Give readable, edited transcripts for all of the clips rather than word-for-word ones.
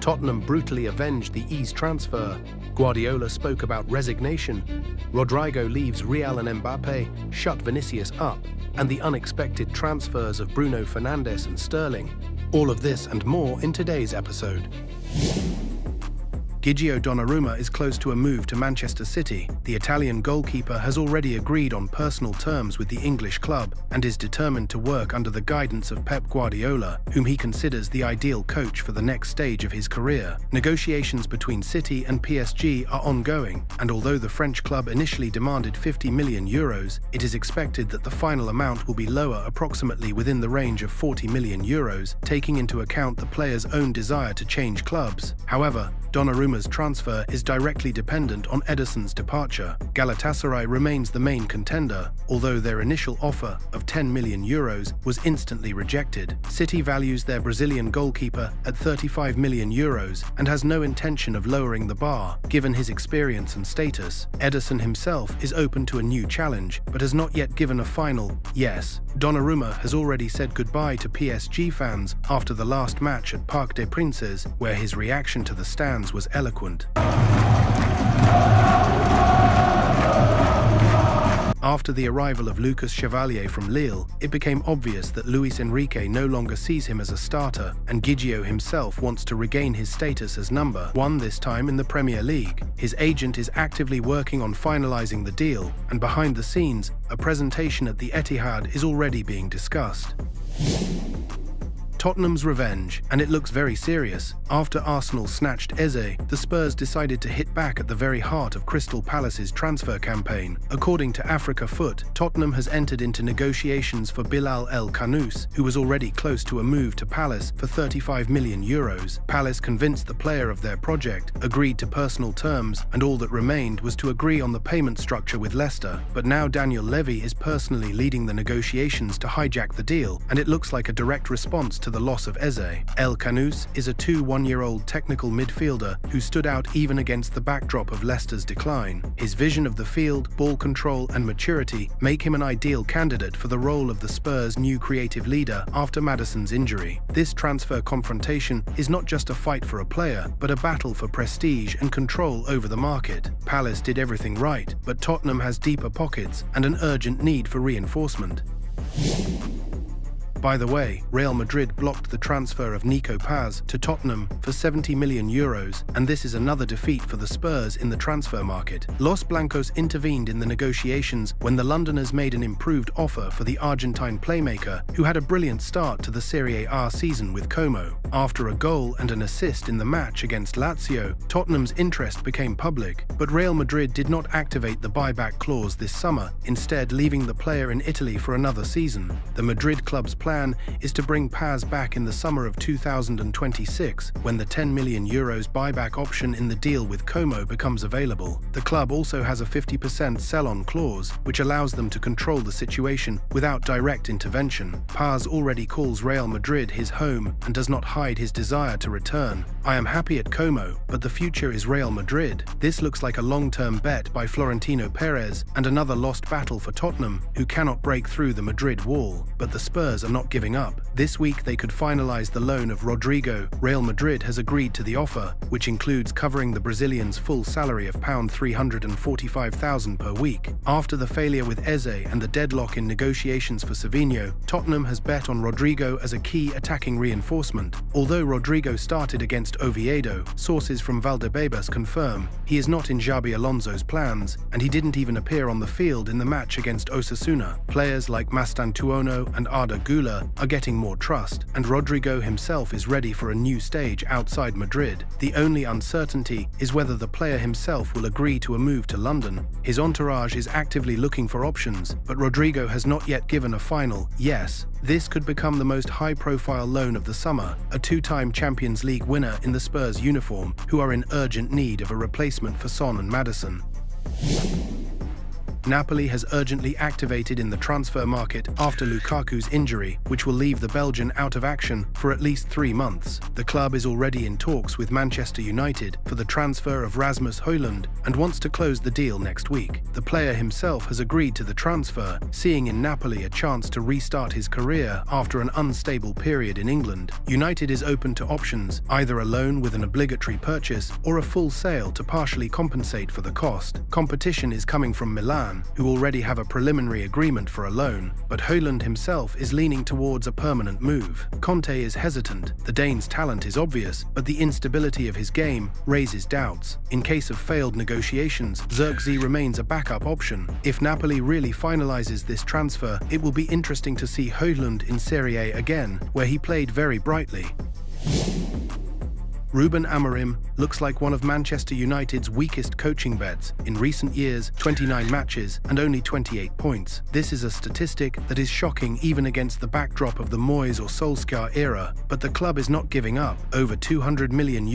Tottenham brutally avenged the ease transfer. Guardiola spoke about resignation. Rodrygo leaves Real and Mbappe shut Vinicius up, and the unexpected transfers of Bruno Fernandes and Sterling. All of this and more in today's episode. Gigio Donnarumma is close to a move to Manchester City. The Italian goalkeeper has already agreed on personal terms with the English club and is determined to work under the guidance of Pep Guardiola, whom he considers the ideal coach for the next stage of his career. Negotiations between City and PSG are ongoing, and although the French club initially demanded 50 million euros, it is expected that the final amount will be lower, approximately within the range of 40 million euros, taking into account the player's own desire to change clubs. However, Donnarumma's transfer is directly dependent on Ederson's departure. Galatasaray remains the main contender, although their initial offer of 10 million euros was instantly rejected. City values their Brazilian goalkeeper at 35 million euros and has no intention of lowering the bar, given his experience and status. Ederson himself is open to a new challenge, but has not yet given a final yes. Donnarumma has already said goodbye to PSG fans after the last match at Parc des Princes, where his reaction to the stands was eloquent. After the arrival of Lucas Chevalier from Lille, it became obvious that Luis Enrique no longer sees him as a starter, and Gigio himself wants to regain his status as number one, this time in the Premier League. His agent is actively working on finalizing the deal, and behind the scenes, a presentation at the Etihad is already being discussed. Tottenham's revenge, and it looks very serious. After Arsenal snatched Eze, the Spurs decided to hit back at the very heart of Crystal Palace's transfer campaign. According to Africa Foot, Tottenham has entered into negotiations for Bilal El Khanous, who was already close to a move to Palace for 35 million euros. Palace convinced the player of their project, agreed to personal terms, and all that remained was to agree on the payment structure with Leicester. But now Daniel Levy is personally leading the negotiations to hijack the deal, and it looks like a direct response to the loss of Eze. El Khanous is a 21-year-old technical midfielder who stood out even against the backdrop of Leicester's decline. His vision of the field, ball control, and maturity make him an ideal candidate for the role of the Spurs' new creative leader after Maddison's injury. This transfer confrontation is not just a fight for a player, but a battle for prestige and control over the market. Palace did everything right, but Tottenham has deeper pockets and an urgent need for reinforcement. By the way, Real Madrid blocked the transfer of Nico Paz to Tottenham for 70 million euros, and this is another defeat for the Spurs in the transfer market. Los Blancos intervened in the negotiations when the Londoners made an improved offer for the Argentine playmaker, who had a brilliant start to the Serie A season with Como. After a goal and an assist in the match against Lazio, Tottenham's interest became public, but Real Madrid did not activate the buyback clause this summer, instead leaving the player in Italy for another season. The Madrid club's plan is to bring Paz back in the summer of 2026, when the 10 million euros buyback option in the deal with Como becomes available. The club also has a 50% sell-on clause, which allows them to control the situation without direct intervention. Paz already calls Real Madrid his home and does not hide his desire to return. "I am happy at Como, but the future is Real Madrid." This looks like a long-term bet by Florentino Perez and another lost battle for Tottenham, who cannot break through the Madrid wall. But the Spurs are not giving up. This week they could finalize the loan of Rodrygo. Real Madrid has agreed to the offer, which includes covering the Brazilian's full salary of £345,000 per week. After the failure with Eze and the deadlock in negotiations for Savinho, Tottenham has bet on Rodrygo as a key attacking reinforcement. Although Rodrygo started against Oviedo, sources from Valdebebas confirm he is not in Xabi Alonso's plans, and he didn't even appear on the field in the match against Osasuna. Players like Mastantuono and Arda Güler are getting more trust, and Rodrygo himself is ready for a new stage outside Madrid. The only uncertainty is whether the player himself will agree to a move to London. His entourage is actively looking for options, but Rodrygo has not yet given a final yes. This could become the most high-profile loan of the summer, a two-time Champions League winner in the Spurs uniform, who are in urgent need of a replacement for Son and Maddison. Napoli has urgently activated in the transfer market after Lukaku's injury, which will leave the Belgian out of action for at least 3 months. The club is already in talks with Manchester United for the transfer of Rasmus Højlund and wants to close the deal next week. The player himself has agreed to the transfer, seeing in Napoli a chance to restart his career after an unstable period in England. United is open to options, either a loan with an obligatory purchase or a full sale to partially compensate for the cost. Competition is coming from Milan, who already have a preliminary agreement for a loan, but Højlund himself is leaning towards a permanent move. Conte is hesitant. The Dane's talent is obvious, but the instability of his game raises doubts. In case of failed negotiations, Zirkzee remains a backup option. If Napoli really finalizes this transfer, it will be interesting to see Højlund in Serie A again, where he played very brightly. Ruben Amorim looks like one of Manchester United's weakest coaching bets. In recent years, 29 matches and only 28 points. This is a statistic that is shocking even against the backdrop of the Moyes or Solskjaer era, but the club is not giving up. Over €200 million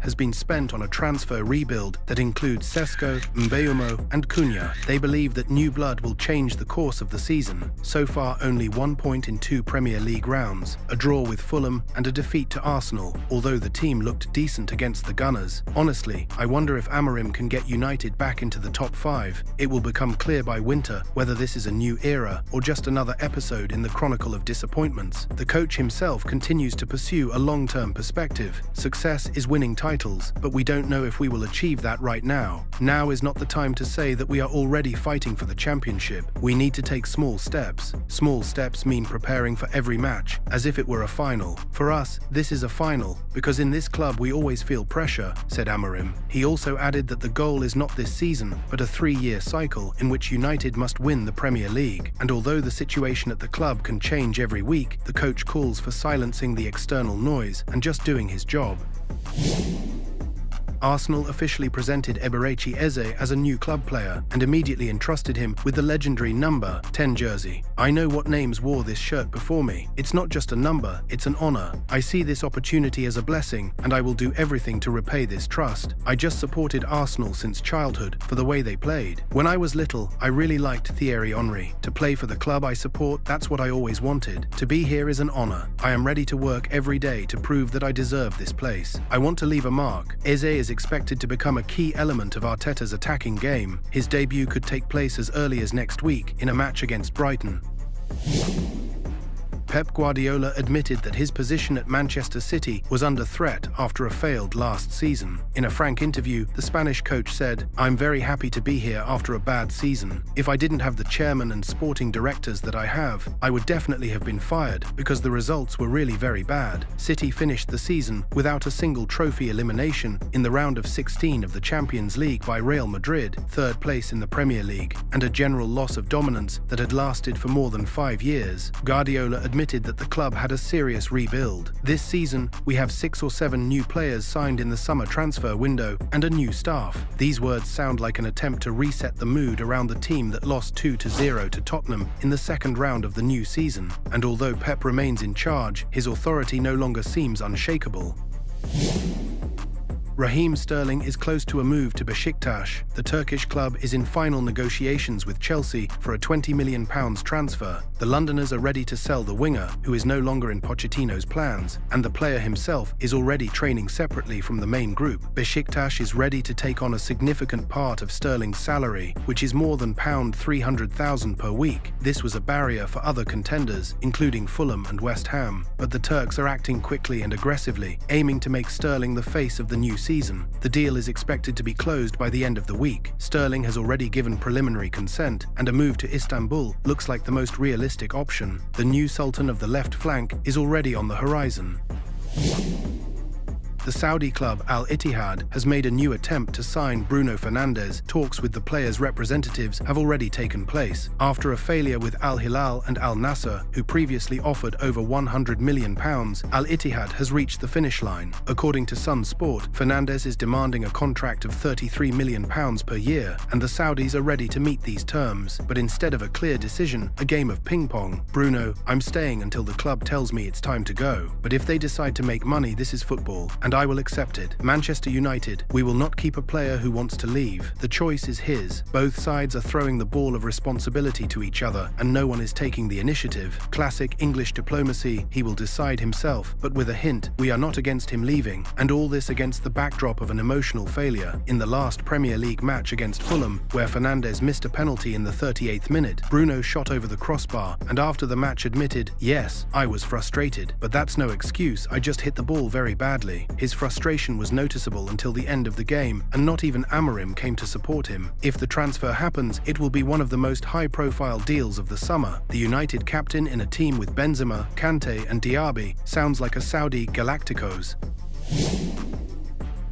has been spent on a transfer rebuild that includes Sesko, Mbeumo and Cunha. They believe that new blood will change the course of the season. So far, only 1 point in 2 Premier League rounds, a draw with Fulham and a defeat to Arsenal, although the team looked decent against the Gunners. Honestly, I wonder if Amorim can get United back into the top 5. It will become clear by winter whether this is a new era or just another episode in the chronicle of disappointments. The coach himself continues to pursue a long-term perspective. Success is winning titles, but we don't know if we will achieve that right now. Now is not the time to say that we are already fighting for the championship. We need to take small steps. Small steps mean preparing for every match, as if it were a final. For us, this is a final, because in this club we always feel pressure, said Amorim. He also added that the goal is not this season, but a 3-year cycle in which United must win the Premier League. And although the situation at the club can change every week, the coach calls for silencing the external noise and just doing his job. Arsenal officially presented Eberechi Eze as a new club player and immediately entrusted him with the legendary number 10 jersey. I know what names wore this shirt before me. It's not just a number, it's an honor. I see this opportunity as a blessing, and I will do everything to repay this trust. I just supported Arsenal since childhood for the way they played. When I was little, I really liked Thierry Henry. To play for the club I support, that's what I always wanted. To be here is an honor. I am ready to work every day to prove that I deserve this place. I want to leave a mark. Eze is expected to become a key element of Arteta's attacking game. His debut could take place as early as next week in a match against Brighton. Pep Guardiola admitted that his position at Manchester City was under threat after a failed last season. In a frank interview, the Spanish coach said, "I'm very happy to be here after a bad season. If I didn't have the chairman and sporting directors that I have, I would definitely have been fired because the results were really very bad." City finished the season without a single trophy elimination in the round of 16 of the Champions League by Real Madrid, 3rd place in the Premier League, and a general loss of dominance that had lasted for more than 5 years. Guardiola admitted that the club had a serious rebuild. This season, we have 6 or 7 new players signed in the summer transfer window and a new staff. These words sound like an attempt to reset the mood around the team that lost 2-0 to Tottenham in the 2nd round of the new season. And although Pep remains in charge, his authority no longer seems unshakable. Raheem Sterling is close to a move to Besiktas. The Turkish club is in final negotiations with Chelsea for a £20 million transfer. The Londoners are ready to sell the winger, who is no longer in Pochettino's plans, and the player himself is already training separately from the main group. Besiktas is ready to take on a significant part of Sterling's salary, which is more than £300,000 per week. This was a barrier for other contenders, including Fulham and West Ham, but the Turks are acting quickly and aggressively, aiming to make Sterling the face of the new season. The deal is expected to be closed by the end of the week. Sterling has already given preliminary consent, and a move to Istanbul looks like the most realistic option. The new sultan of the left flank is already on the horizon. The Saudi club Al Ittihad has made a new attempt to sign Bruno Fernandes. Talks with the player's representatives have already taken place. After a failure with Al Hilal and Al Nassr, who previously offered over £100 million, Al Ittihad has reached the finish line. According to Sun Sport, Fernandes is demanding a contract of £33 million per year, and the Saudis are ready to meet these terms. But instead of a clear decision, a game of ping-pong. Bruno, I'm staying until the club tells me it's time to go. But if they decide to make money, this is football, and and I will accept it. Manchester United, we will not keep a player who wants to leave. The choice is his. Both sides are throwing the ball of responsibility to each other, and no one is taking the initiative. Classic English diplomacy, he will decide himself, but with a hint, we are not against him leaving, and all this against the backdrop of an emotional failure. In the last Premier League match against Fulham, where Fernandes missed a penalty in the 38th minute, Bruno shot over the crossbar, and after the match admitted, "Yes, I was frustrated, but that's no excuse, I just hit the ball very badly." His frustration was noticeable until the end of the game, and not even Amorim came to support him. If the transfer happens, it will be one of the most high-profile deals of the summer. The United captain in a team with Benzema, Kante and Diaby sounds like a Saudi Galacticos.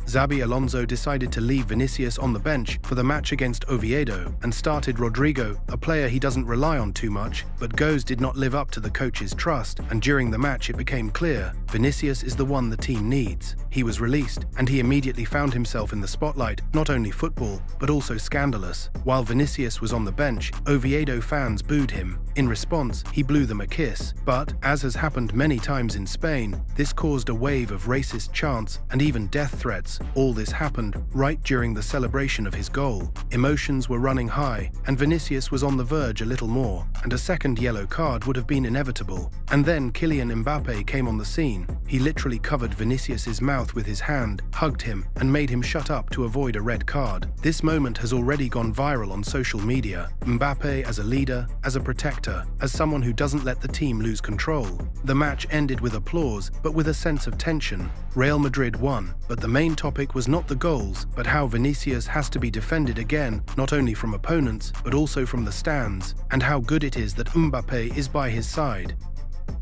Xabi Alonso decided to leave Vinicius on the bench for the match against Oviedo and started Rodrigo, a player he doesn't rely on too much, but Goes did not live up to the coach's trust, and during the match it became clear Vinicius is the one the team needs. He was released, and he immediately found himself in the spotlight, not only football, but also scandalous. While Vinicius was on the bench, Oviedo fans booed him. In response, he blew them a kiss, but, as has happened many times in Spain, this caused a wave of racist chants and even death threats. All this happened right during the celebration of his goal. Emotions were running high, and Vinicius was on the verge a little more, and a second yellow card would have been inevitable. And then Kylian Mbappe came on the scene. He literally covered Vinicius's mouth with his hand, hugged him, and made him shut up to avoid a red card. This moment has already gone viral on social media. Mbappe as a leader, as a protector, as someone who doesn't let the team lose control. The match ended with applause, but with a sense of tension. Real Madrid won, but the main topic was not the goals, but how Vinicius has to be defended again, not only from opponents, but also from the stands, and how good it is that Mbappe is by his side.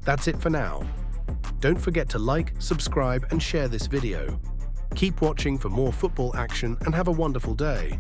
That's it for now. Don't forget to like, subscribe, and share this video. Keep watching for more football action and have a wonderful day.